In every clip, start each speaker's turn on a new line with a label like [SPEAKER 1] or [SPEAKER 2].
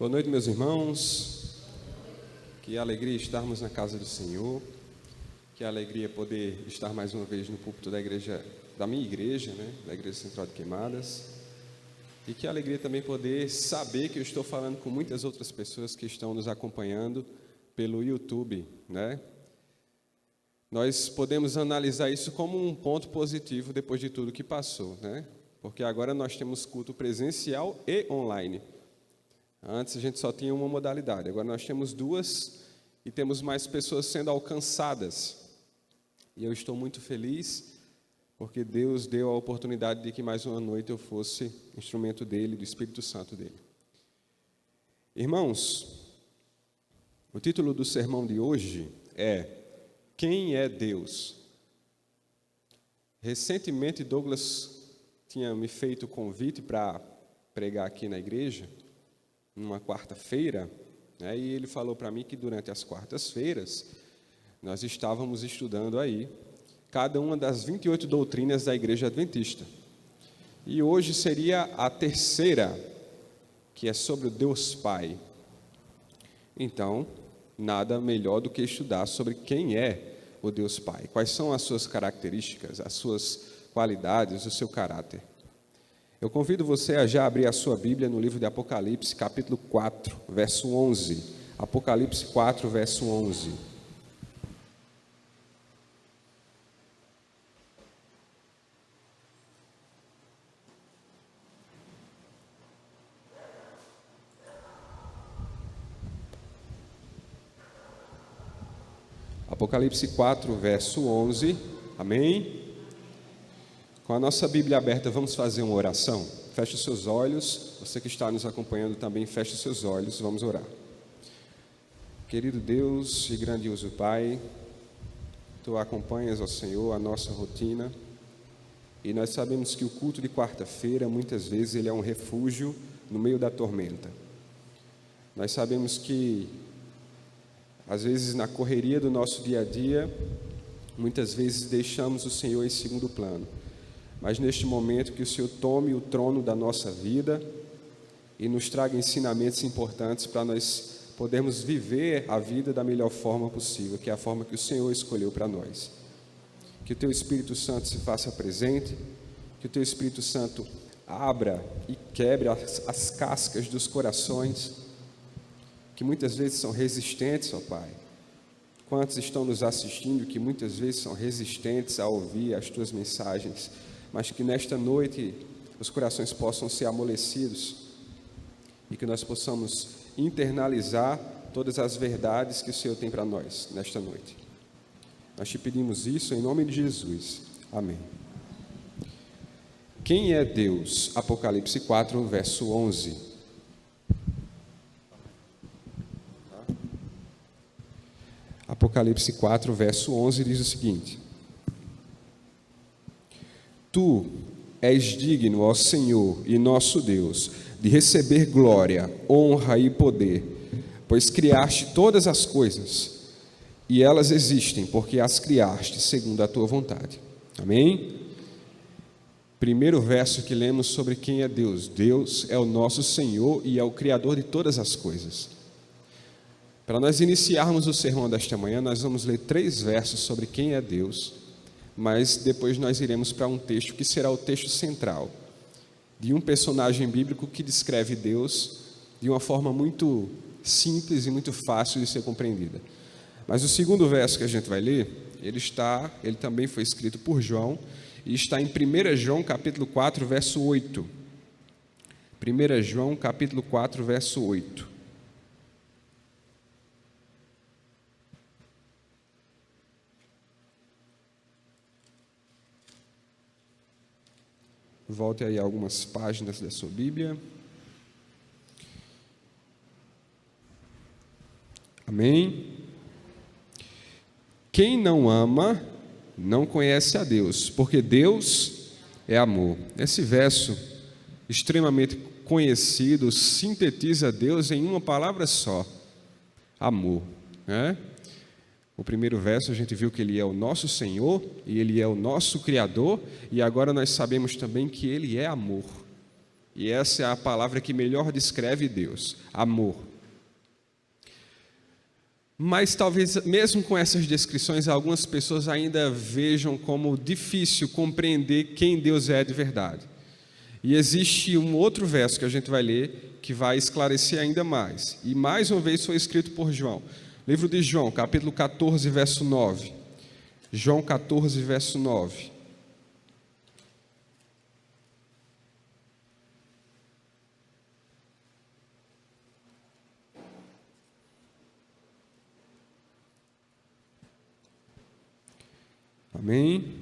[SPEAKER 1] Boa noite, meus irmãos. Que alegria estarmos na casa do Senhor. Que alegria poder estar mais uma vez no púlpito da igreja, da minha igreja, da Igreja Central de Queimadas. E que alegria também poder saber que eu estou falando com muitas outras pessoas que estão nos acompanhando pelo YouTube, Nós podemos analisar isso como um ponto positivo depois de tudo que passou, Porque agora nós temos culto presencial e online. Antes a gente só tinha uma modalidade, agora nós temos duas e temos mais pessoas sendo alcançadas. E eu estou muito feliz porque Deus deu a oportunidade de que mais uma noite eu fosse instrumento dele, do Espírito Santo dele. Irmãos, o título do sermão de hoje é Quem é Deus? Recentemente Douglas tinha me feito o convite para pregar aqui na igreja, numa quarta-feira, e ele falou para mim que durante as quartas-feiras nós estávamos estudando aí cada uma das 28 doutrinas da Igreja Adventista. E hoje seria a terceira, que é sobre o Deus Pai. Então, nada melhor do que estudar sobre quem é o Deus Pai, quais são as suas características, as suas qualidades, o seu caráter. Eu convido você a já abrir a sua Bíblia no livro de Apocalipse, capítulo 4, verso 11. Apocalipse 4, verso 11. Apocalipse 4, verso 11. Amém? Com a nossa Bíblia aberta, vamos fazer uma oração. Feche os seus olhos. Você que está nos acompanhando também, feche os seus olhos. Vamos orar. Querido Deus e grandioso Pai, Tu acompanhas, ó Senhor, a nossa rotina. E nós sabemos que o culto de quarta-feira, muitas vezes, ele é um refúgio no meio da tormenta. Nós sabemos que, às vezes, na correria do nosso dia a dia, muitas vezes deixamos o Senhor em segundo plano. Mas neste momento que o Senhor tome o trono da nossa vida e nos traga ensinamentos importantes para nós podermos viver a vida da melhor forma possível, que é a forma que o Senhor escolheu para nós. Que o Teu Espírito Santo se faça presente, que o Teu Espírito Santo abra e quebre as cascas dos corações, que muitas vezes são resistentes, ó Pai. Quantos estão nos assistindo que muitas vezes são resistentes a ouvir as Tuas mensagens, mas que nesta noite os corações possam ser amolecidos e que nós possamos internalizar todas as verdades que o Senhor tem para nós nesta noite. Nós te pedimos isso em nome de Jesus. Amém. Quem é Deus? Apocalipse 4, verso 11. Apocalipse 4, verso 11 diz o seguinte: Tu és digno, ó Senhor e nosso Deus, de receber glória, honra e poder, pois criaste todas as coisas, e elas existem, porque as criaste segundo a tua vontade. Amém? Primeiro verso que lemos sobre quem é Deus. Deus é o nosso Senhor e é o Criador de todas as coisas. Para nós iniciarmos o sermão desta manhã, nós vamos ler 3 versos sobre quem é Deus, mas depois nós iremos para um texto que será o texto central, de um personagem bíblico que descreve Deus de uma forma muito simples e muito fácil de ser compreendida. Mas o segundo verso que a gente vai ler, ele também foi escrito por João, e está em 1 João capítulo 4, verso 8. 1 João capítulo 4, verso 8. Volte aí algumas páginas da sua Bíblia. Amém? Quem não ama, não conhece a Deus, porque Deus é amor. Esse verso, extremamente conhecido, sintetiza Deus em uma palavra só: amor. O primeiro verso a gente viu que Ele é o nosso Senhor e Ele é o nosso Criador, e agora nós sabemos também que Ele é amor. E essa é a palavra que melhor descreve Deus: amor. Mas talvez, mesmo com essas descrições, algumas pessoas ainda vejam como difícil compreender quem Deus é de verdade. E existe um outro verso que a gente vai ler, que vai esclarecer ainda mais. E mais uma vez foi escrito por João. Livro de João, capítulo 14, verso 9. João 14, verso 9. Amém?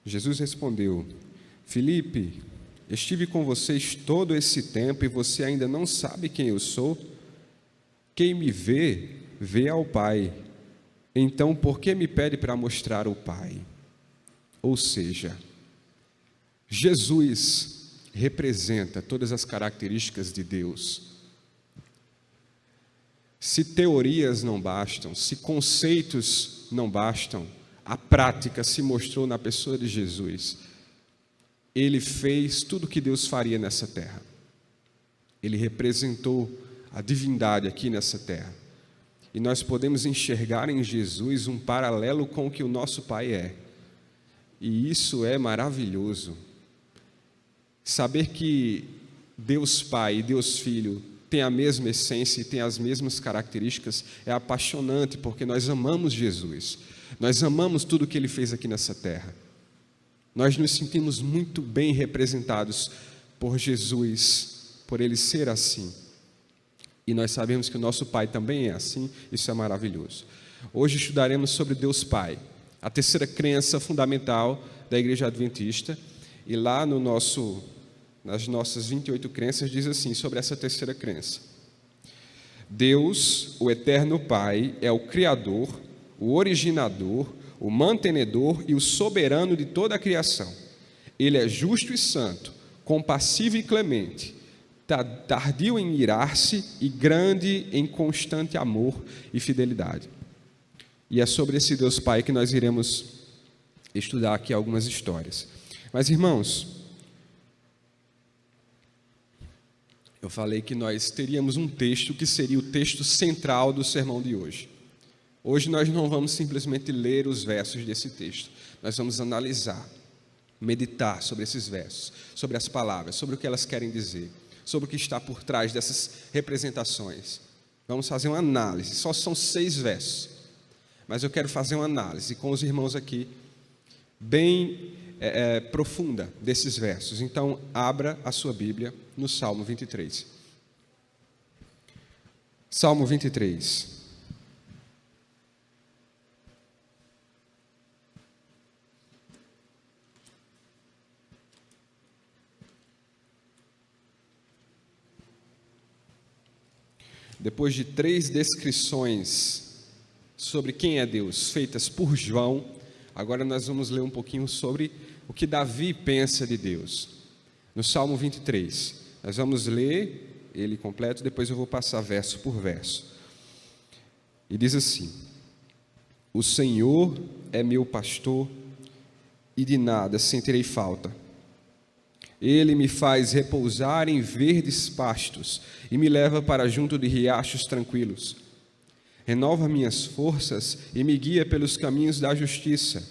[SPEAKER 1] Jesus respondeu: Filipe, estive com vocês todo esse tempo e você ainda não sabe quem eu sou? Quem me vê, vê ao Pai. Então, por que me pede para mostrar o Pai? Ou seja, Jesus representa todas as características de Deus. Se teorias não bastam, se conceitos não bastam, a prática se mostrou na pessoa de Jesus. Ele fez tudo o que Deus faria nessa terra. Ele representou a divindade aqui nessa terra. E nós podemos enxergar em Jesus um paralelo com o que o nosso Pai é. E isso é maravilhoso. Saber que Deus Pai e Deus Filho têm a mesma essência e têm as mesmas características é apaixonante, porque nós amamos Jesus. Nós amamos tudo o que Ele fez aqui nessa terra. Nós nos sentimos muito bem representados por Jesus, por Ele ser assim. E nós sabemos que o nosso Pai também é assim, isso é maravilhoso. Hoje estudaremos sobre Deus Pai, a terceira crença fundamental da Igreja Adventista. E lá nas nossas 28 crenças diz assim sobre essa terceira crença: Deus, o eterno Pai, é o Criador, o originador, o mantenedor e o soberano de toda a criação. Ele é justo e santo, compassivo e clemente, tardio em irar-se e grande em constante amor e fidelidade. E é sobre esse Deus Pai que nós iremos estudar aqui algumas histórias. Mas, irmãos, eu falei que nós teríamos um texto que seria o texto central do sermão de hoje. Hoje nós não vamos simplesmente ler os versos desse texto. Nós vamos analisar, meditar sobre esses versos, sobre as palavras, sobre o que elas querem dizer, sobre o que está por trás dessas representações. Vamos fazer uma análise. Só são 6 versos, mas eu quero fazer uma análise com os irmãos aqui, bem profunda desses versos. Então, abra a sua Bíblia no Salmo 23. Salmo 23. Depois de 3 descrições sobre quem é Deus, feitas por João, agora nós vamos ler um pouquinho sobre o que Davi pensa de Deus. No Salmo 23, nós vamos ler ele completo, depois eu vou passar verso por verso. E diz assim: O Senhor é meu pastor e de nada sentirei falta. Ele me faz repousar em verdes pastos e me leva para junto de riachos tranquilos. Renova minhas forças e me guia pelos caminhos da justiça.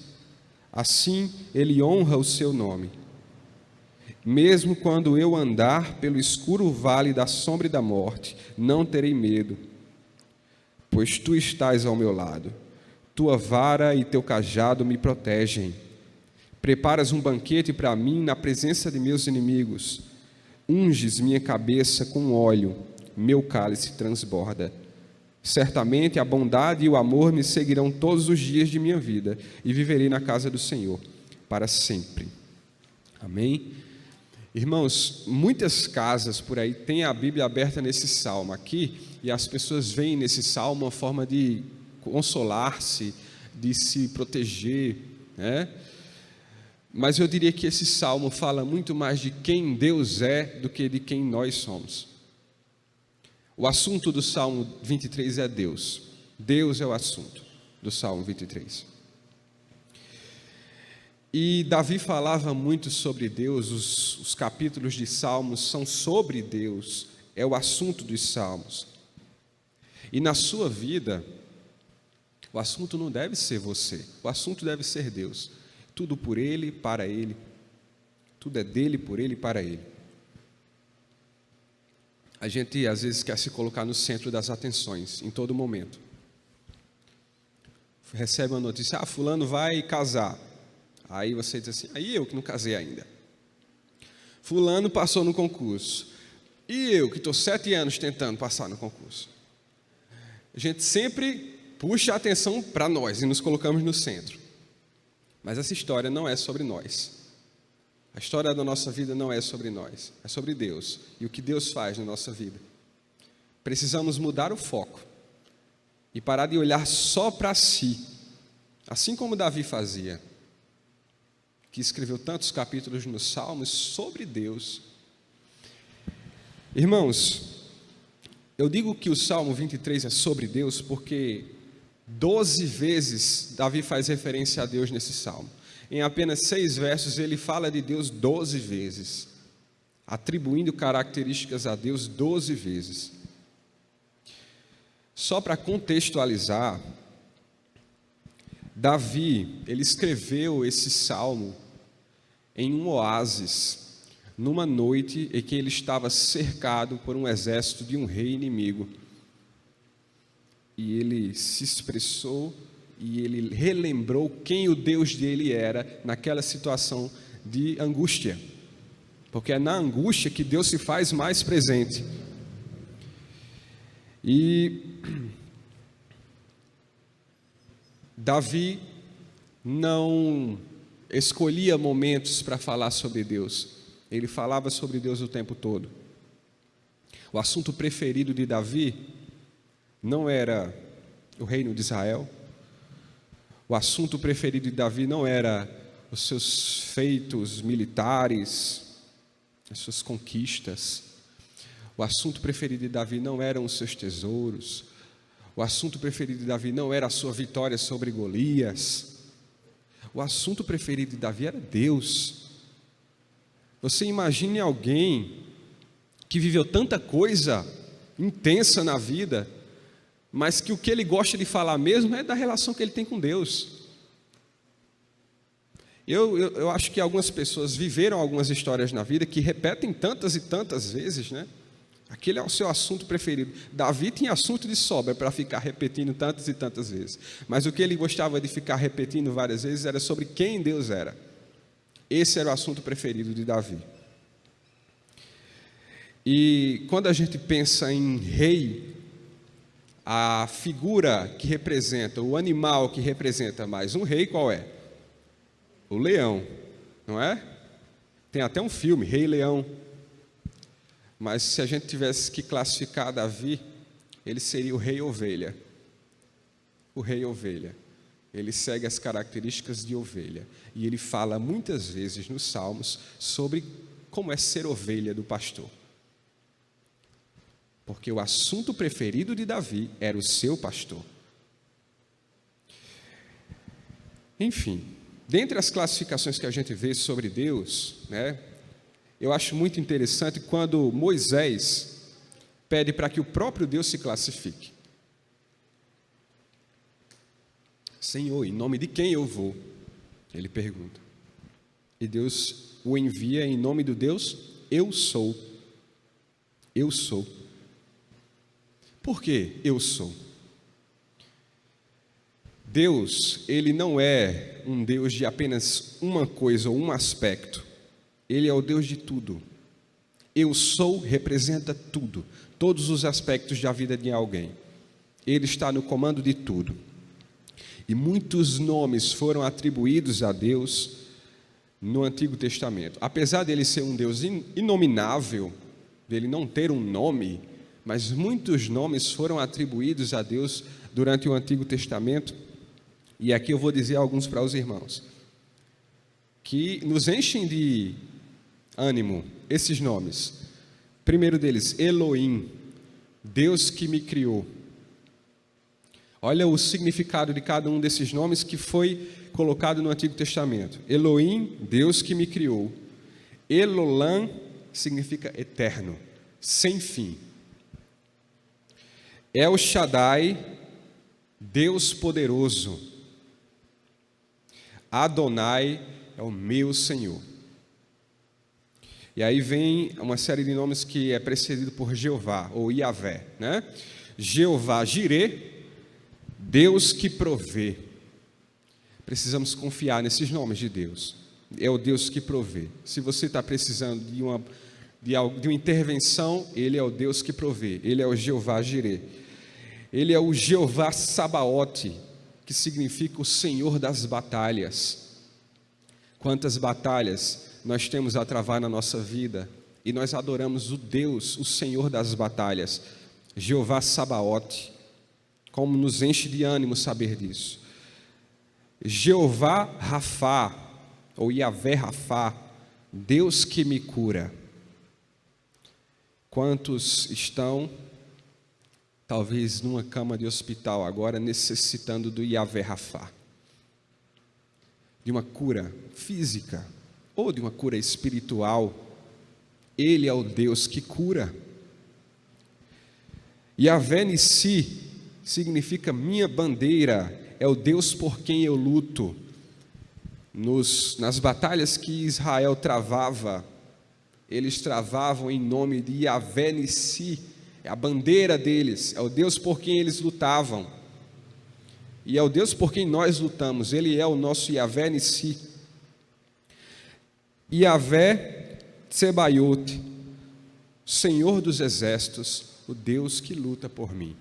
[SPEAKER 1] Assim Ele honra o seu nome. Mesmo quando eu andar pelo escuro vale da sombra e da morte, não terei medo, pois Tu estás ao meu lado. Tua vara e Teu cajado me protegem. Preparas um banquete para mim na presença de meus inimigos. Unges minha cabeça com óleo, meu cálice transborda. Certamente a bondade e o amor me seguirão todos os dias de minha vida, e viverei na casa do Senhor para sempre. Amém? Irmãos, muitas casas por aí têm a Bíblia aberta nesse salmo aqui, e as pessoas veem nesse salmo uma forma de consolar-se, de se proteger, né? Mas eu diria que esse salmo fala muito mais de quem Deus é do que de quem nós somos. O assunto do Salmo 23 é Deus. Deus é o assunto do Salmo 23. E Davi falava muito sobre Deus, os capítulos de Salmos são sobre Deus, é o assunto dos Salmos. E na sua vida, o assunto não deve ser você, o assunto deve ser Deus. Tudo por Ele, para Ele, tudo é dele, por Ele e para Ele. A gente às vezes quer se colocar no centro das atenções, em todo momento. Recebe uma notícia, fulano vai casar. Aí você diz assim, aí eu que não casei ainda. Fulano passou no concurso. E eu que estou 7 anos tentando passar no concurso. A gente sempre puxa a atenção para nós e nos colocamos no centro. Mas essa história não é sobre nós. A história da nossa vida não é sobre nós, é sobre Deus e o que Deus faz na nossa vida. Precisamos mudar o foco e parar de olhar só para si, assim como Davi fazia, que escreveu tantos capítulos nos Salmos sobre Deus. Irmãos, eu digo que o Salmo 23 é sobre Deus porque 12 vezes Davi faz referência a Deus nesse Salmo. Em apenas 6 versos ele fala de Deus 12 vezes, atribuindo características a Deus 12 vezes. Só para contextualizar, Davi, ele escreveu esse salmo em um oásis, numa noite em que ele estava cercado por um exército de um rei inimigo. E ele se expressou e ele relembrou quem o Deus dele era naquela situação de angústia. Porque é na angústia que Deus se faz mais presente. E Davi não escolhia momentos para falar sobre Deus. Ele falava sobre Deus o tempo todo. O assunto preferido de Davi não era o reino de Israel. O assunto preferido de Davi não era os seus feitos militares, as suas conquistas. O assunto preferido de Davi não eram os seus tesouros. O assunto preferido de Davi não era a sua vitória sobre Golias. O assunto preferido de Davi era Deus. Você imagine alguém que viveu tanta coisa intensa na vida, mas que o que ele gosta de falar mesmo é da relação que ele tem com Deus. Eu acho que algumas pessoas viveram algumas histórias na vida que repetem tantas e tantas vezes, né? Aquele é o seu assunto preferido. Davi tinha assunto de sobra para ficar repetindo tantas e tantas vezes. Mas o que ele gostava de ficar repetindo várias vezes era sobre quem Deus era. Esse era o assunto preferido de Davi. E quando a gente pensa em rei, a figura que representa, o animal que representa mais um rei, qual é? O leão, não é? Tem até um filme, Rei Leão. Mas se a gente tivesse que classificar Davi, ele seria o rei ovelha. O rei ovelha. Ele segue as características de ovelha. E ele fala muitas vezes nos Salmos sobre como é ser ovelha do pastor. Porque o assunto preferido de Davi era o seu pastor. Enfim, dentre as classificações que a gente vê sobre Deus, né? Eu acho muito interessante quando Moisés pede para que o próprio Deus se classifique. Senhor, em nome de quem eu vou? Ele pergunta. E Deus o envia em nome do Deus, eu sou. Eu sou. Por que eu sou? Deus, ele não é um Deus de apenas uma coisa ou um aspecto. Ele é o Deus de tudo. Eu sou representa tudo, todos os aspectos da vida de alguém. Ele está no comando de tudo. E muitos nomes foram atribuídos a Deus no Antigo Testamento. Apesar dele ser um Deus inominável, dele não ter um nome, mas muitos nomes foram atribuídos a Deus durante o Antigo Testamento. E aqui eu vou dizer alguns para os irmãos, que nos enchem de ânimo, esses nomes. Primeiro deles, Elohim, Deus que me criou. Olha o significado de cada um desses nomes que foi colocado no Antigo Testamento. Elohim, Deus que me criou. Elolam significa eterno, sem fim. El Shaddai, Deus poderoso. Adonai é o meu Senhor. E aí vem uma série de nomes que é precedido por Jeová, ou Yavé, né? Jeová Jireh, Deus que provê. Precisamos confiar nesses nomes de Deus. É o Deus que provê. Se você está precisando de uma intervenção, Ele é o Deus que provê. Ele é o Jeová Jireh. Ele é o Jeová Sabaote, que significa o Senhor das batalhas. Quantas batalhas nós temos a travar na nossa vida, e nós adoramos o Deus, o Senhor das batalhas, Jeová Sabaote. Como nos enche de ânimo saber disso. Jeová Rafá, ou Yavé Rafá, Deus que me cura. Quantos estão, talvez numa cama de hospital agora, necessitando do Yavé Rafá? De uma cura física, ou de uma cura espiritual. Ele é o Deus que cura. Yavé Nissi significa minha bandeira, é o Deus por quem eu luto. Nas batalhas que Israel travava, eles travavam em nome de Yavé Nissi, é a bandeira deles, é o Deus por quem eles lutavam. E é o Deus por quem nós lutamos, Ele é o nosso Yavé Nissi. Yavé Tsebaiote, Senhor dos exércitos, o Deus que luta por mim.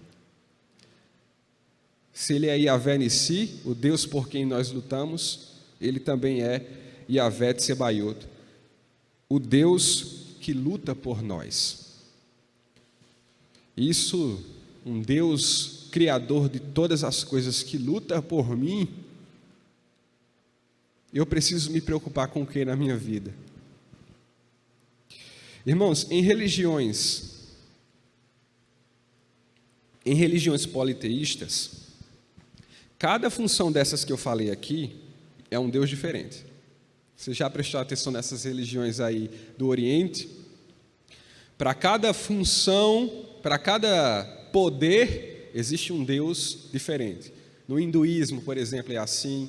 [SPEAKER 1] Se Ele é Yavé Nissi, o Deus por quem nós lutamos, Ele também é Yavé Tsebaiote, o Deus que luta por nós. Isso, um Deus criador de todas as coisas que luta por mim, eu preciso me preocupar com o que na minha vida? Irmãos, em religiões politeístas, cada função dessas que eu falei aqui é um Deus diferente. Você já prestou atenção nessas religiões aí do Oriente? Para cada função, para cada poder, existe um Deus diferente. No hinduísmo, por exemplo, é assim.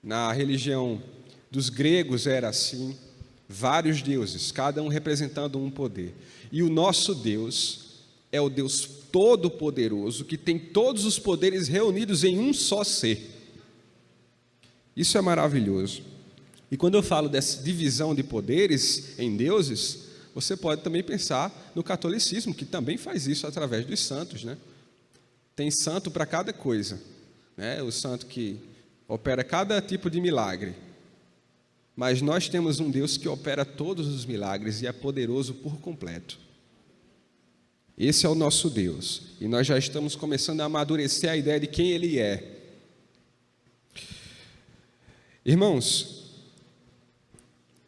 [SPEAKER 1] Na religião dos gregos era assim. Vários deuses, cada um representando um poder. E o nosso Deus é o Deus todo-poderoso, que tem todos os poderes reunidos em um só ser. Isso é maravilhoso. E quando eu falo dessa divisão de poderes em deuses, você pode também pensar no catolicismo, que também faz isso através dos santos, né? Tem santo para cada coisa, né? O santo que opera cada tipo de milagre. Mas nós temos um Deus que opera todos os milagres e é poderoso por completo. Esse é o nosso Deus. E nós já estamos começando a amadurecer a ideia de quem Ele é. Irmãos,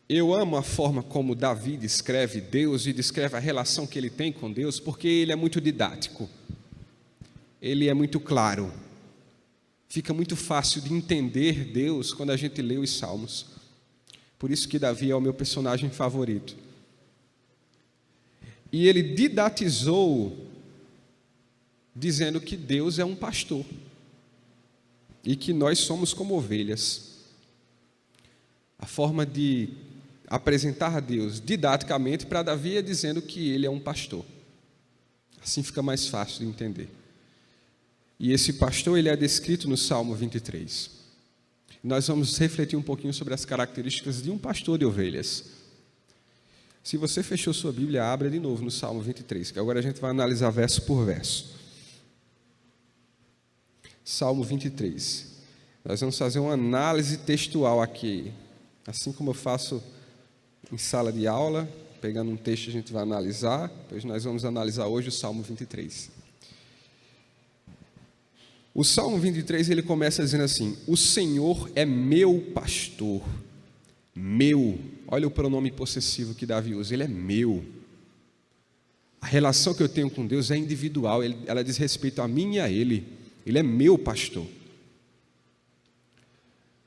[SPEAKER 1] eu amo a forma como Davi descreve Deus e descreve a relação que ele tem com Deus, porque ele é muito didático. Ele é muito claro. Fica muito fácil de entender Deus quando a gente lê os Salmos. Por isso que Davi é o meu personagem favorito. E ele didatizou dizendo que Deus é um pastor e que nós somos como ovelhas. A forma de apresentar a Deus didaticamente para Davi é dizendo que ele é um pastor. Assim fica mais fácil de entender. E esse pastor, ele é descrito no Salmo 23. Nós vamos refletir um pouquinho sobre as características de um pastor de ovelhas. Se você fechou sua Bíblia, abra de novo no Salmo 23, que agora a gente vai analisar verso por verso. Salmo 23. Nós vamos fazer uma análise textual aqui, assim como eu faço em sala de aula, pegando um texto a gente vai analisar, pois nós vamos analisar hoje o Salmo 23. O Salmo 23, ele começa dizendo assim: o Senhor é meu pastor, meu. Olha o pronome possessivo que Davi usa, ele é meu. A relação que eu tenho com Deus é individual, ela diz respeito a mim e a Ele. Ele é meu pastor.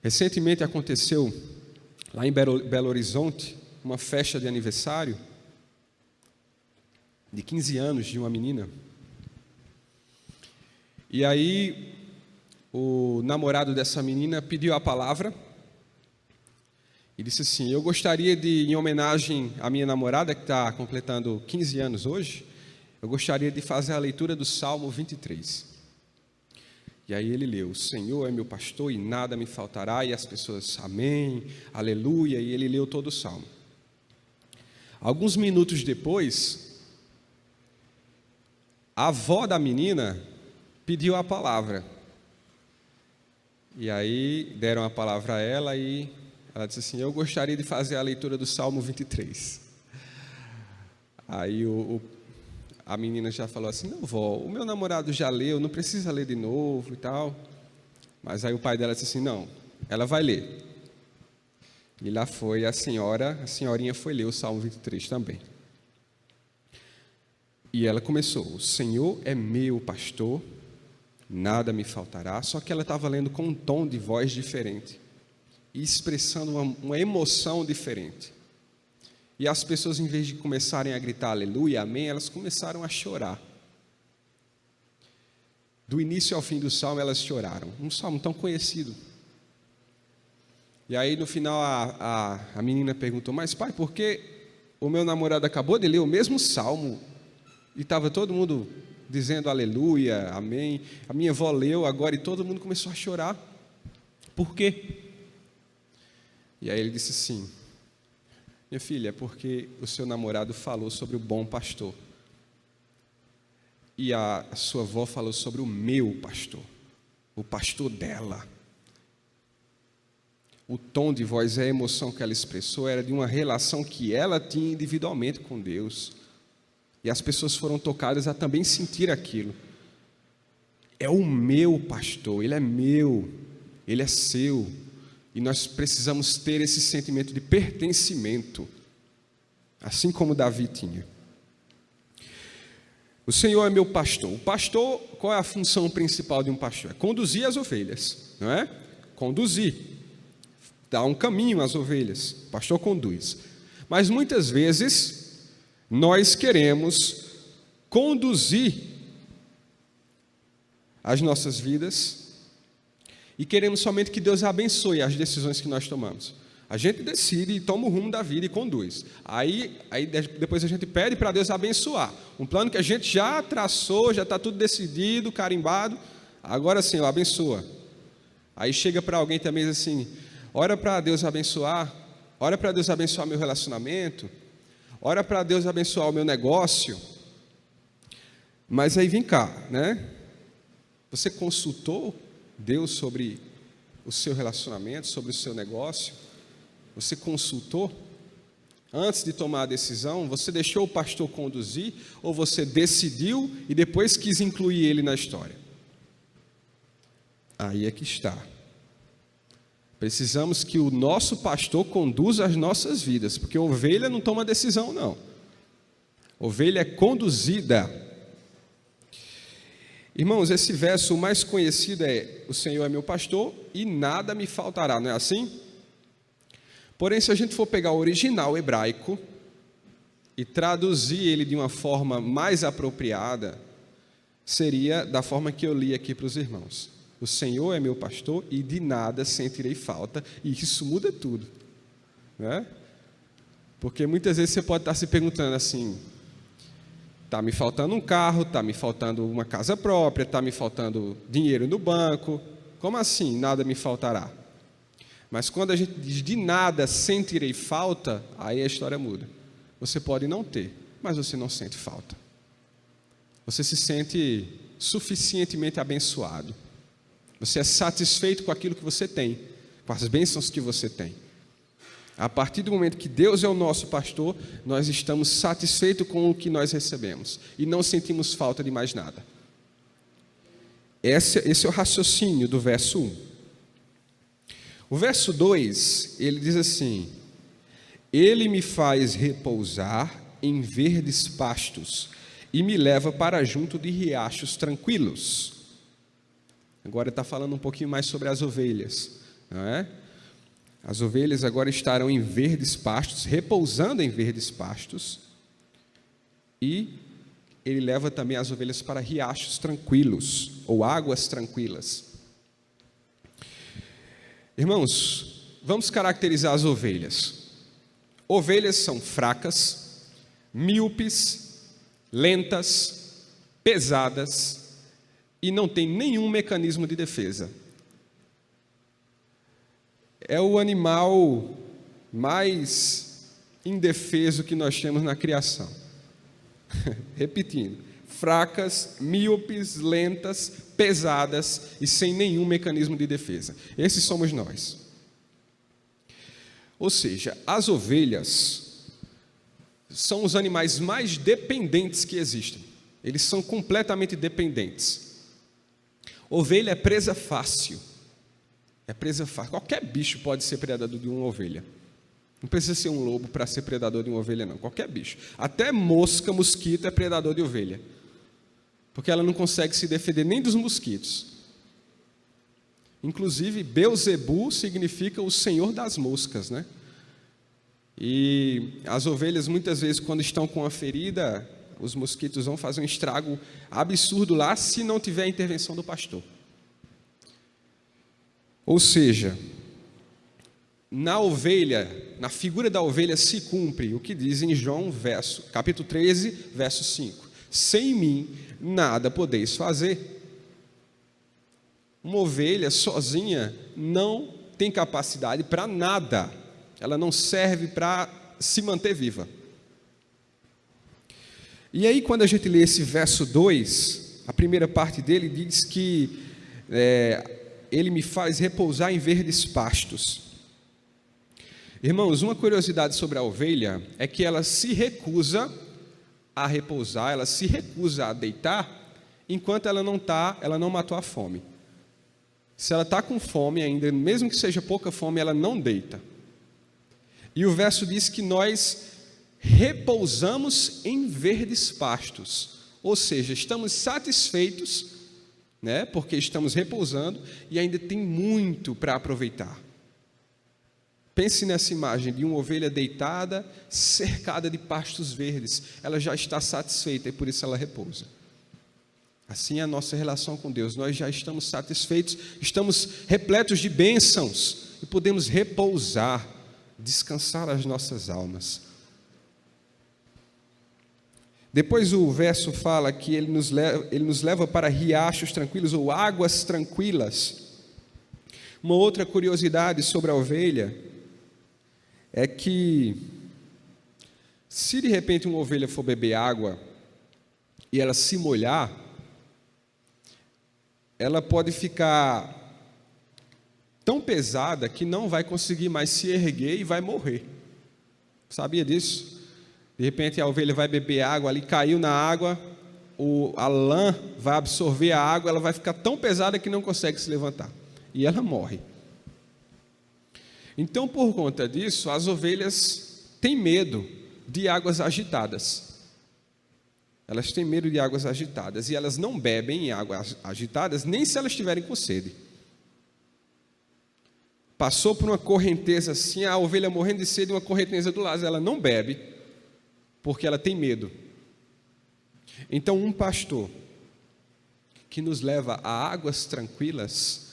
[SPEAKER 1] Recentemente aconteceu, lá em Belo Horizonte, uma festa de aniversário de 15 anos de uma menina. E aí, o namorado dessa menina pediu a palavra e disse assim: eu gostaria de, em homenagem à minha namorada, que está completando 15 anos hoje, eu gostaria de fazer a leitura do Salmo 23. E aí ele leu: o Senhor é meu pastor e nada me faltará, e as pessoas, amém, aleluia, e ele leu todo o Salmo. Alguns minutos depois, a avó da menina pediu a palavra. E aí deram a palavra a ela e ela disse assim: eu gostaria de fazer a leitura do Salmo 23. Aí a menina já falou assim: não, vó, o meu namorado já leu, não precisa ler de novo e tal. Mas aí o pai dela disse assim: não, ela vai ler. E lá foi a senhorinha foi ler o Salmo 23 também. E ela começou: o Senhor é meu pastor, nada me faltará. Só que ela estava lendo com um tom de voz diferente e expressando uma emoção diferente. E as pessoas, em vez de começarem a gritar aleluia, amém, elas começaram a chorar. Do início ao fim do salmo, elas choraram. Um salmo tão conhecido. E aí, no final, a menina perguntou: mas pai, por que o meu namorado acabou de ler o mesmo salmo e estava todo mundo dizendo aleluia, amém? A minha avó leu agora e todo mundo começou a chorar. Por quê? E aí ele disse assim: minha filha, é porque o seu namorado falou sobre o bom pastor. E a sua avó falou sobre o meu pastor, o pastor dela. O tom de voz e a emoção que ela expressou era de uma relação que ela tinha individualmente com Deus. E as pessoas foram tocadas a também sentir aquilo. É o meu pastor, ele é meu, ele é seu. E nós precisamos ter esse sentimento de pertencimento, assim como Davi tinha. O Senhor é meu pastor. O pastor, qual é a função principal de um pastor? É conduzir as ovelhas, não é? Conduzir, dar um caminho às ovelhas. O pastor conduz. Mas muitas vezes nós queremos conduzir as nossas vidas e queremos somente que Deus abençoe as decisões que nós tomamos. A gente decide e toma o rumo da vida e conduz. Aí depois a gente pede para Deus abençoar. Um plano que a gente já traçou, já está tudo decidido, carimbado. Agora sim, abençoa. Aí chega para alguém também assim: ora para Deus abençoar, ora para Deus abençoar meu relacionamento, ora para Deus abençoar o meu negócio. Mas aí vem cá, né? Você consultou Deus sobre o seu relacionamento, sobre o seu negócio? Você consultou? Antes de tomar a decisão, você deixou o pastor conduzir ou você decidiu e depois quis incluir ele na história? Aí é que está. Precisamos que o nosso pastor conduza as nossas vidas, porque ovelha não toma decisão, não. Ovelha é conduzida. Irmãos, esse verso mais conhecido é: o Senhor é meu pastor e nada me faltará, não é assim? Porém, se a gente for pegar o original hebraico e traduzir ele de uma forma mais apropriada, seria da forma que eu li aqui para os irmãos: o Senhor é meu pastor e de nada sentirei falta. E isso muda tudo, né? Porque muitas vezes você pode estar se perguntando assim: está me faltando um carro, está me faltando uma casa própria, está me faltando dinheiro no banco. Como assim nada me faltará? Mas quando a gente diz de nada sentirei falta, aí a história muda. Você pode não ter, mas você não sente falta. Você se sente suficientemente abençoado. Você é satisfeito com aquilo que você tem, com as bênçãos que você tem. A partir do momento que Deus é o nosso pastor, nós estamos satisfeitos com o que nós recebemos e não sentimos falta de mais nada. Esse é o raciocínio do verso 1. O verso 2, ele diz assim: ele me faz repousar em verdes pastos e me leva para junto de riachos tranquilos. Agora está falando um pouquinho mais sobre as ovelhas. não é? As ovelhas agora estarão em verdes pastos, repousando em verdes pastos, e ele leva também as ovelhas para riachos tranquilos, ou águas tranquilas. Irmãos, vamos caracterizar as ovelhas. Ovelhas são fracas, míopes, lentas, pesadas e não têm nenhum mecanismo de defesa. É o animal mais indefeso que nós temos na criação. Repetindo, fracas, míopes, lentas, pesadas e sem nenhum mecanismo de defesa. Esses somos nós. Ou seja, as ovelhas são os animais mais dependentes que existem. Eles são completamente dependentes. Ovelha é presa fácil. É presa fácil. Qualquer bicho pode ser predador de uma ovelha. Não precisa ser um lobo para ser predador de uma ovelha, não. Qualquer bicho. Até mosca, mosquito é predador de ovelha. Porque ela não consegue se defender nem dos mosquitos. Inclusive, Beuzebu significa o senhor das moscas, né? E as ovelhas, muitas vezes, quando estão com uma ferida, os mosquitos vão fazer um estrago absurdo lá, se não tiver a intervenção do pastor. Ou seja, na ovelha, na figura da ovelha se cumpre o que diz em João, capítulo 13, verso 5. Sem mim, nada podeis fazer. Uma ovelha sozinha não tem capacidade para nada. Ela não serve para se manter viva. E aí, quando a gente lê esse verso 2, a primeira parte dele diz que ele me faz repousar em verdes pastos. Irmãos, uma curiosidade sobre a ovelha é que ela se recusa a repousar, ela se recusa a deitar, enquanto ela não matou a fome. Se ela está com fome ainda, mesmo que seja pouca fome, ela não deita. E o verso diz que nós repousamos em verdes pastos, ou seja, estamos satisfeitos, né, porque estamos repousando e ainda tem muito para aproveitar. Pense nessa imagem de uma ovelha deitada, cercada de pastos verdes. Ela já está satisfeita e por isso ela repousa. Assim é a nossa relação com Deus. Nós já estamos satisfeitos, estamos repletos de bênçãos e podemos repousar, descansar as nossas almas. Depois o verso fala que ele nos leva para riachos tranquilos ou águas tranquilas. Uma outra curiosidade sobre a ovelha é que, se de repente uma ovelha for beber água e ela se molhar, ela pode ficar tão pesada que não vai conseguir mais se erguer e vai morrer. Sabia disso? De repente a ovelha vai beber água ali, caiu na água, a lã vai absorver a água, ela vai ficar tão pesada que não consegue se levantar. E ela morre. Então, por conta disso, as ovelhas têm medo de águas agitadas. Elas têm medo de águas agitadas e elas não bebem em águas agitadas, nem se elas estiverem com sede. Passou por uma correnteza assim, a ovelha morrendo de sede, uma correnteza do lado, ela não bebe, porque ela tem medo. Então, um pastor que nos leva a águas tranquilas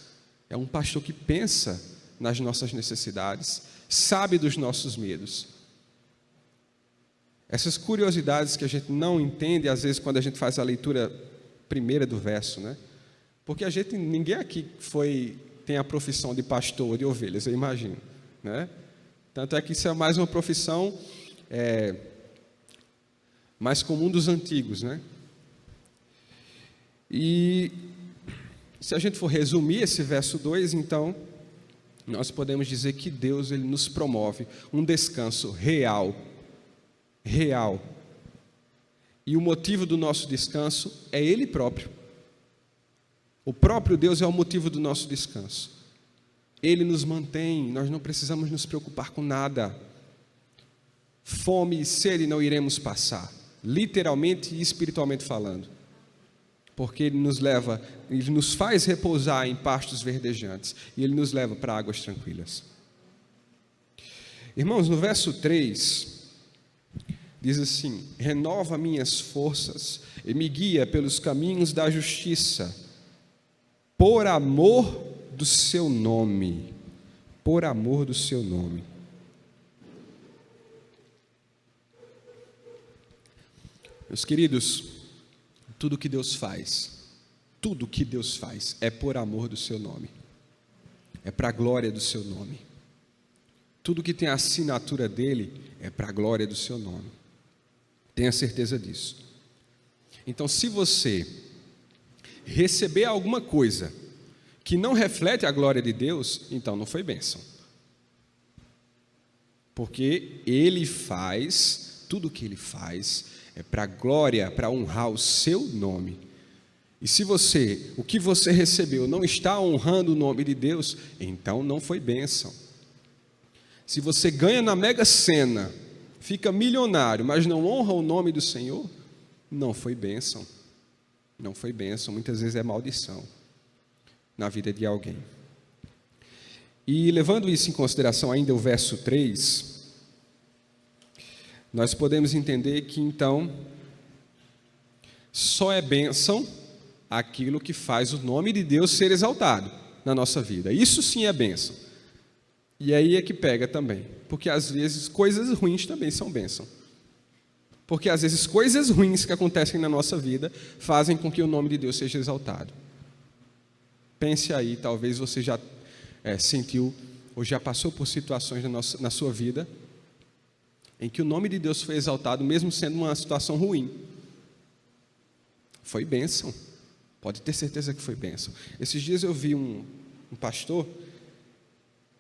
[SPEAKER 1] é um pastor que pensa nas nossas necessidades, sabe dos nossos medos. Essas curiosidades que a gente não entende, às vezes, quando a gente faz a leitura primeira do verso, né? Porque ninguém aqui tem a profissão de pastor de ovelhas, eu imagino, né? Tanto é que isso é mais uma profissão mais comum dos antigos, né? E se a gente for resumir esse verso 2, então, nós podemos dizer que Deus ele nos promove um descanso real. E o motivo do nosso descanso é Ele próprio. O próprio Deus é o motivo do nosso descanso. Ele nos mantém, nós não precisamos nos preocupar com nada. Fome e sede não iremos passar, literalmente e espiritualmente falando. porque Ele nos faz repousar em pastos verdejantes, e Ele nos leva para águas tranquilas. Irmãos, no verso 3, diz assim: renova minhas forças e me guia pelos caminhos da justiça, por amor do seu nome. Por amor do seu nome. Meus queridos, tudo que Deus faz é por amor do seu nome, é para a glória do seu nome. Tudo que tem a assinatura dele é para a glória do seu nome. Tenha certeza disso. Então, se você receber alguma coisa que não reflete a glória de Deus, então não foi bênção. Porque Ele faz, tudo que Ele faz é para a glória, para honrar o seu nome. E se o que você recebeu não está honrando o nome de Deus, então não foi bênção. Se você ganha na Mega Sena, fica milionário, mas não honra o nome do Senhor, não foi bênção. Não foi bênção, muitas vezes é maldição na vida de alguém. E levando isso em consideração ainda o verso 3, nós podemos entender que então só é bênção aquilo que faz o nome de Deus ser exaltado na nossa vida. Isso sim é bênção. E aí é que pega também, porque às vezes coisas ruins também são bênção. Porque às vezes coisas ruins que acontecem na nossa vida fazem com que o nome de Deus seja exaltado. Pense aí, talvez você já sentiu ou já passou por situações na sua vida em que o nome de Deus foi exaltado, mesmo sendo uma situação ruim. Foi bênção. Pode ter certeza que foi bênção. Esses dias eu vi um pastor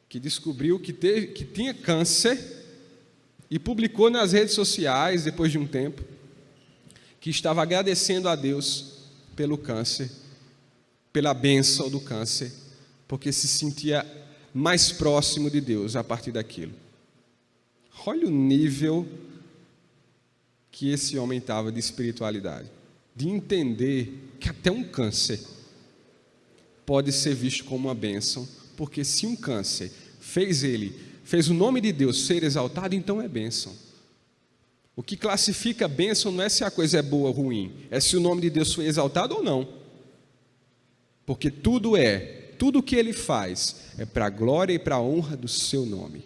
[SPEAKER 1] que descobriu que tinha câncer e publicou nas redes sociais, depois de um tempo, que estava agradecendo a Deus pelo câncer, pela bênção do câncer, porque se sentia mais próximo de Deus a partir daquilo. Olha o nível que esse homem estava de espiritualidade, de entender que até um câncer pode ser visto como uma bênção, porque se um câncer fez o nome de Deus ser exaltado, então é bênção. O que classifica a bênção não é se a coisa é boa ou ruim, é se o nome de Deus foi exaltado ou não. Porque tudo que Ele faz é para a glória e para a honra do seu nome.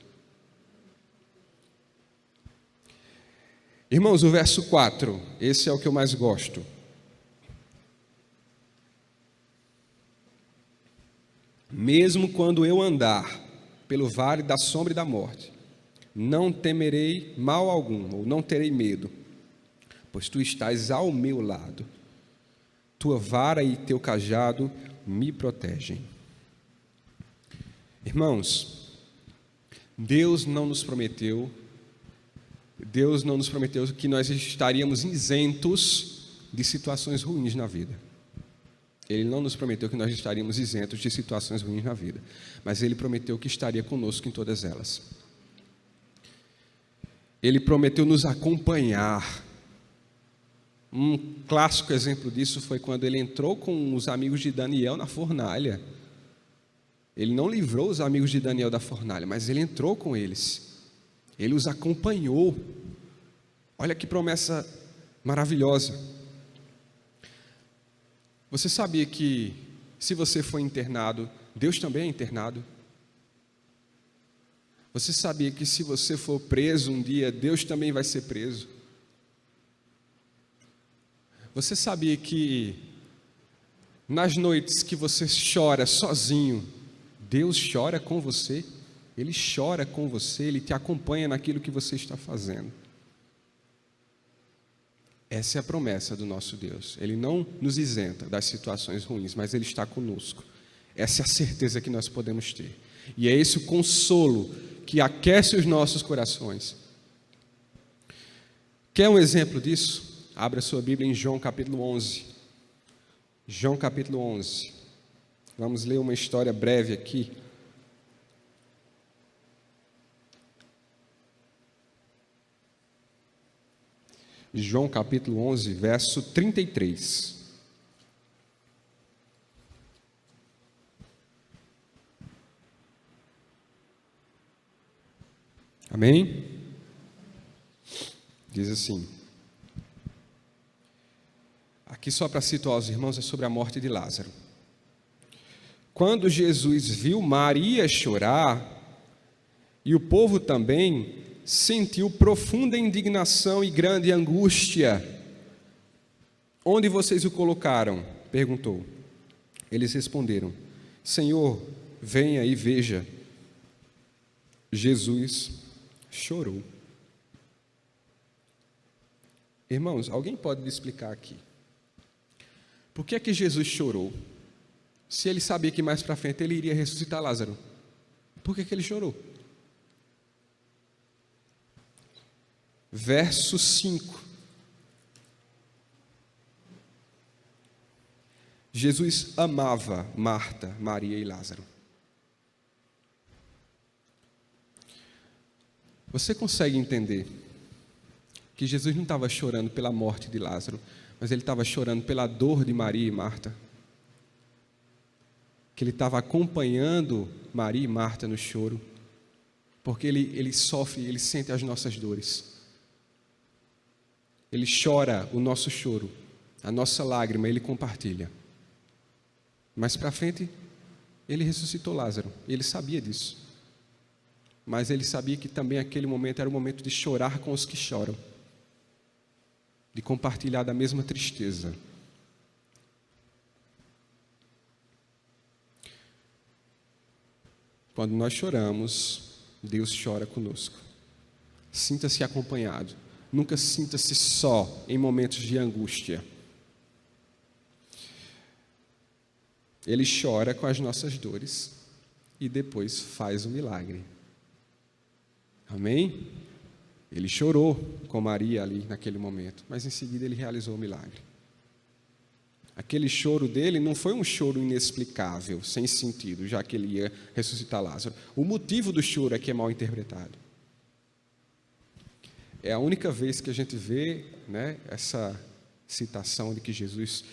[SPEAKER 1] Irmãos, o verso 4, esse é o que eu mais gosto. Mesmo quando eu andar pelo vale da sombra e da morte, não temerei mal algum, ou não terei medo, pois tu estás ao meu lado. Tua vara e teu cajado me protegem. Irmãos, Deus não nos prometeu que nós estaríamos isentos de situações ruins na vida. Ele não nos prometeu que nós estaríamos isentos de situações ruins na vida, mas Ele prometeu que estaria conosco em todas elas. Ele prometeu nos acompanhar. Um clássico exemplo disso foi quando ele entrou com os amigos de Daniel na fornalha. Ele não livrou os amigos de Daniel da fornalha, mas ele entrou com eles. Ele os acompanhou. Olha que promessa maravilhosa. Você sabia que se você for internado, Deus também é internado? Você sabia que se você for preso um dia, Deus também vai ser preso? Você sabia que nas noites que você chora sozinho, Deus chora com você? Ele chora com você, Ele te acompanha naquilo que você está fazendo. Essa é a promessa do nosso Deus. Ele não nos isenta das situações ruins, mas Ele está conosco. Essa é a certeza que nós podemos ter. E é esse o consolo que aquece os nossos corações. Quer um exemplo disso? Abra sua Bíblia em João capítulo 11. João capítulo 11. Vamos ler uma história breve aqui. João capítulo 11, verso 33. Amém? Diz assim. Aqui só para situar os irmãos é sobre a morte de Lázaro. Quando Jesus viu Maria chorar, e o povo também sentiu profunda indignação e grande angústia. Onde vocês o colocaram? Perguntou. Eles responderam: Senhor, venha e veja. Jesus chorou. Irmãos, alguém pode me explicar aqui? Por que é que Jesus chorou? Se ele sabia que mais para frente ele iria ressuscitar Lázaro. Por que é que ele chorou? Verso 5. Jesus amava Marta, Maria e Lázaro. Você consegue entender que Jesus não estava chorando pela morte de Lázaro, mas ele estava chorando pela dor de Maria e Marta? Que ele estava acompanhando Maria e Marta no choro, porque ele sofre, ele sente as nossas dores. Ele chora o nosso choro, a nossa lágrima, ele compartilha. Mais para frente, ele ressuscitou Lázaro, ele sabia disso. Mas ele sabia que também aquele momento era o momento de chorar com os que choram, de compartilhar da mesma tristeza. Quando nós choramos, Deus chora conosco. Sinta-se acompanhado. Nunca sinta-se só em momentos de angústia. Ele chora com as nossas dores e depois faz o milagre. Amém? Ele chorou com Maria ali naquele momento, mas em seguida ele realizou o milagre. Aquele choro dele não foi um choro inexplicável, sem sentido, já que ele ia ressuscitar Lázaro. O motivo do choro é que é mal interpretado. É a única vez que a gente vê, né, essa citação de que Jesus,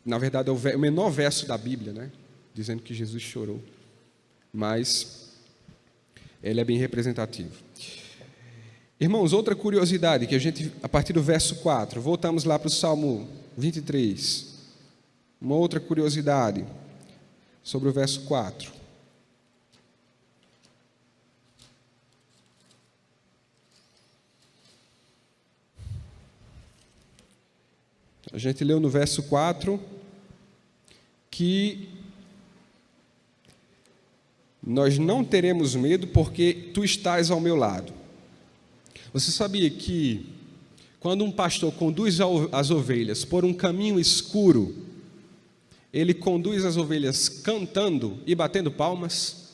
[SPEAKER 1] na verdade é o menor verso da Bíblia, né, dizendo que Jesus chorou, mas ele é bem representativo. Irmãos, outra curiosidade que a gente, a partir do verso 4, voltamos lá para o Salmo 23, uma outra curiosidade sobre o verso 4. A gente leu no verso 4 que nós não teremos medo porque tu estás ao meu lado. Você sabia que quando um pastor conduz as ovelhas por um caminho escuro, ele conduz as ovelhas cantando e batendo palmas?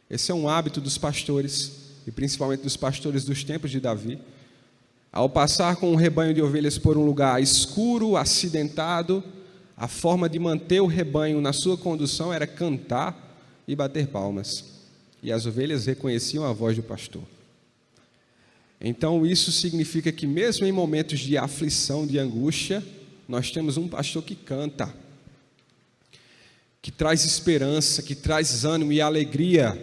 [SPEAKER 1] Esse é um hábito dos pastores, e principalmente dos pastores dos tempos de Davi. Ao passar com um rebanho de ovelhas por um lugar escuro, acidentado, a forma de manter o rebanho na sua condução era cantar e bater palmas. E as ovelhas reconheciam a voz do pastor. Então, isso significa que mesmo em momentos de aflição, de angústia, nós temos um pastor que canta, que traz esperança, que traz ânimo e alegria.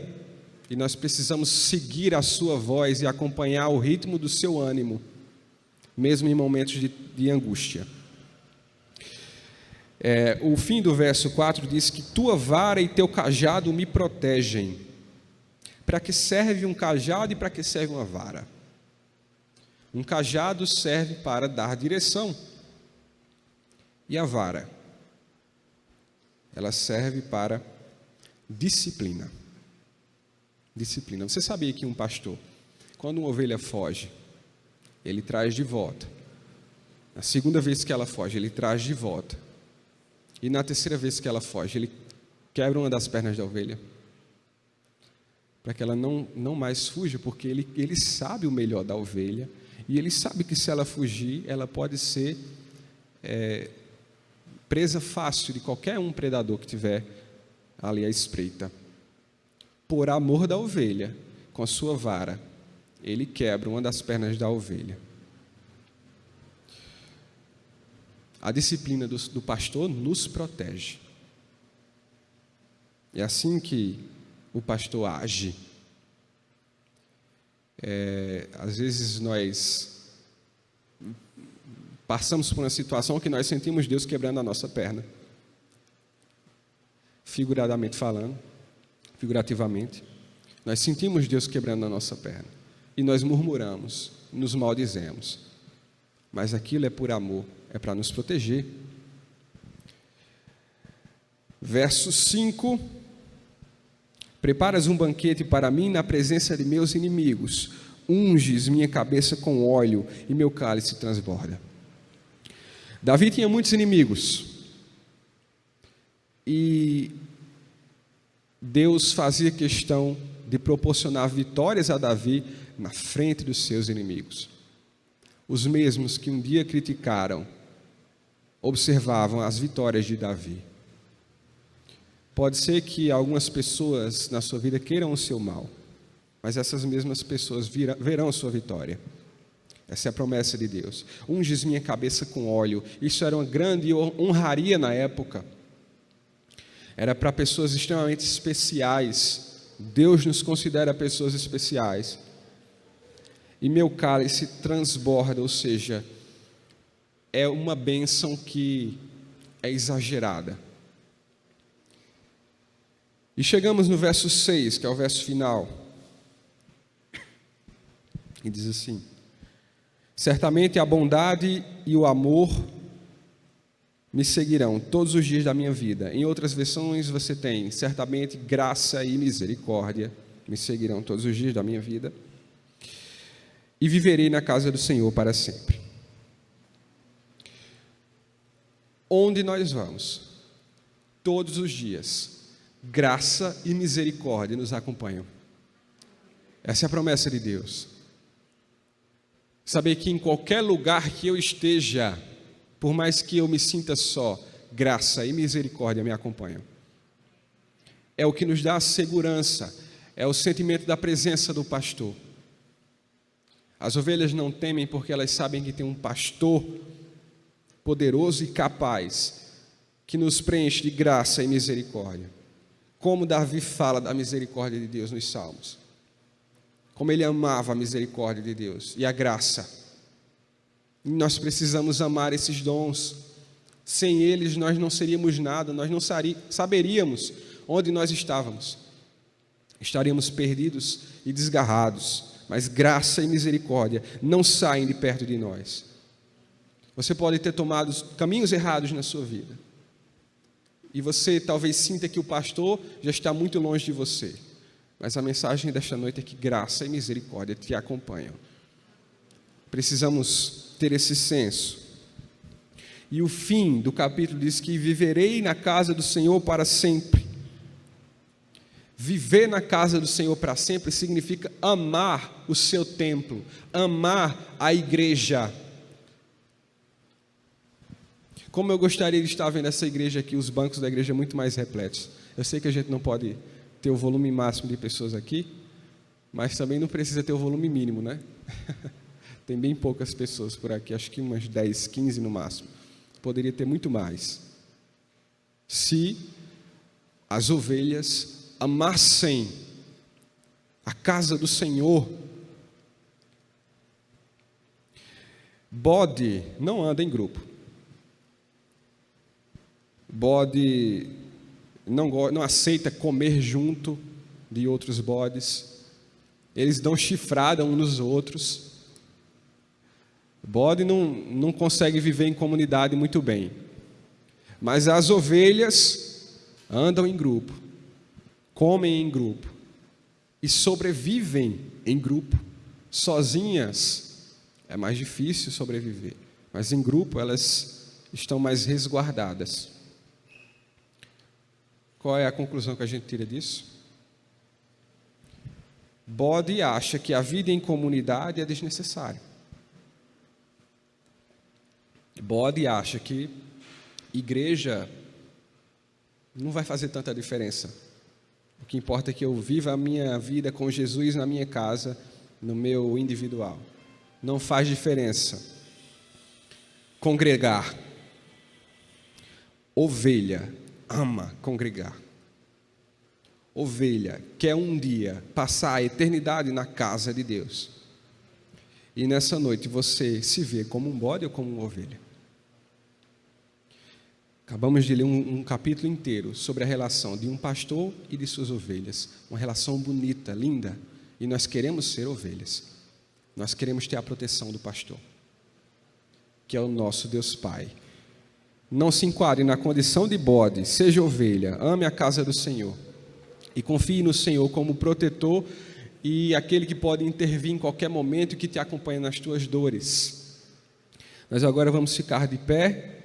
[SPEAKER 1] E nós precisamos seguir a sua voz e acompanhar o ritmo do seu ânimo, mesmo em momentos de angústia. O fim do verso 4 diz que tua vara e teu cajado me protegem. Para que serve um cajado e para que serve uma vara? Um cajado serve para dar direção. E a vara? Ela serve para disciplina. Disciplina. Você sabia que um pastor, quando uma ovelha foge, ele traz de volta. Na segunda vez que ela foge, ele traz de volta. E na terceira vez que ela foge, ele quebra uma das pernas da ovelha, para que ela não mais fuja, porque ele sabe o melhor da ovelha, e ele sabe que se ela fugir, ela pode ser presa fácil de qualquer um predador que tiver ali à espreita. Por amor da ovelha, com a sua vara, ele quebra uma das pernas da ovelha. A disciplina do pastor nos protege. É assim que o pastor age. Às vezes nós passamos por uma situação que nós sentimos Deus quebrando a nossa perna. Figurativamente, nós sentimos Deus quebrando a nossa perna. E nós murmuramos, nos maldizemos. Mas aquilo é por amor, é para nos proteger. Verso 5: Preparas um banquete para mim na presença de meus inimigos, unges minha cabeça com óleo e meu cálice transborda. Davi tinha muitos inimigos, e Deus fazia questão de proporcionar vitórias a Davi na frente dos seus inimigos. Os mesmos que um dia criticaram, observavam as vitórias de Davi. Pode ser que algumas pessoas na sua vida queiram o seu mal, mas essas mesmas pessoas verão a sua vitória. Essa é a promessa de Deus. Unges minha cabeça com óleo. Isso era uma grande honraria na época. Era para pessoas extremamente especiais. Deus nos considera pessoas especiais. E meu cálice transborda, ou seja, é uma bênção que é exagerada. E chegamos no verso 6, que é o verso final. E diz assim: certamente a bondade e o amor me seguirão todos os dias da minha vida. Em outras versões você tem: certamente graça e misericórdia me seguirão todos os dias da minha vida. E viverei na casa do Senhor para sempre. Onde nós vamos, todos os dias, graça e misericórdia nos acompanham. Essa é a promessa de Deus. Saber que em qualquer lugar que eu esteja, por mais que eu me sinta só, graça e misericórdia me acompanham. É o que nos dá a segurança, é o sentimento da presença do pastor. As ovelhas não temem porque elas sabem que tem um pastor poderoso e capaz, que nos preenche de graça e misericórdia. Como Davi fala da misericórdia de Deus nos Salmos. Como ele amava a misericórdia de Deus e a graça. E nós precisamos amar esses dons. Sem eles nós não seríamos nada, nós não saberíamos onde nós estávamos. Estaríamos perdidos e desgarrados. Mas graça e misericórdia não saem de perto de nós. Você pode ter tomado caminhos errados na sua vida. E você talvez sinta que o pastor já está muito longe de você. Mas a mensagem desta noite é que graça e misericórdia te acompanham. Precisamos ter esse senso. E o fim do capítulo diz que viverei na casa do Senhor para sempre. Viver na casa do Senhor para sempre significa amar o seu templo, amar a igreja. Como eu gostaria de estar vendo essa igreja aqui, os bancos da igreja muito mais repletos. Eu sei que a gente não pode ter o volume máximo de pessoas aqui, mas também não precisa ter o volume mínimo, né? Tem bem poucas pessoas por aqui, acho que umas 10, 15 no máximo. Poderia ter muito mais. Se as ovelhas amassem a casa do Senhor. Bode não anda em grupo. Bode não aceita comer junto de outros bodes. Eles dão chifrada uns nos outros. Bode não consegue viver em comunidade muito bem. Mas as ovelhas andam em grupo. Comem em grupo e sobrevivem em grupo. Sozinhas é mais difícil sobreviver, mas em grupo elas estão mais resguardadas. Qual é a conclusão que a gente tira disso? Bode acha que a vida em comunidade é desnecessária. Bode acha que igreja não vai fazer tanta diferença. O que importa é que eu viva a minha vida com Jesus na minha casa, no meu individual. Não faz diferença. Congregar. Ovelha ama congregar. ovelha quer um dia passar a eternidade na casa de Deus, e nessa noite você se vê como um bode ou como uma ovelha? Acabamos de ler um capítulo inteiro sobre a relação de um pastor e de suas ovelhas, uma relação bonita, linda, e nós queremos ser ovelhas, nós queremos ter a proteção do pastor, que é o nosso Deus Pai. Não se enquadre na condição de bode, seja ovelha, ame a casa do Senhor e confie no Senhor como protetor e aquele que pode intervir em qualquer momento e que te acompanha nas tuas dores. Nós agora vamos ficar de pé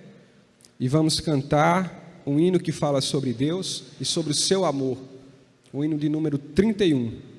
[SPEAKER 1] e vamos cantar um hino que fala sobre Deus e sobre o seu amor, o hino de número 31.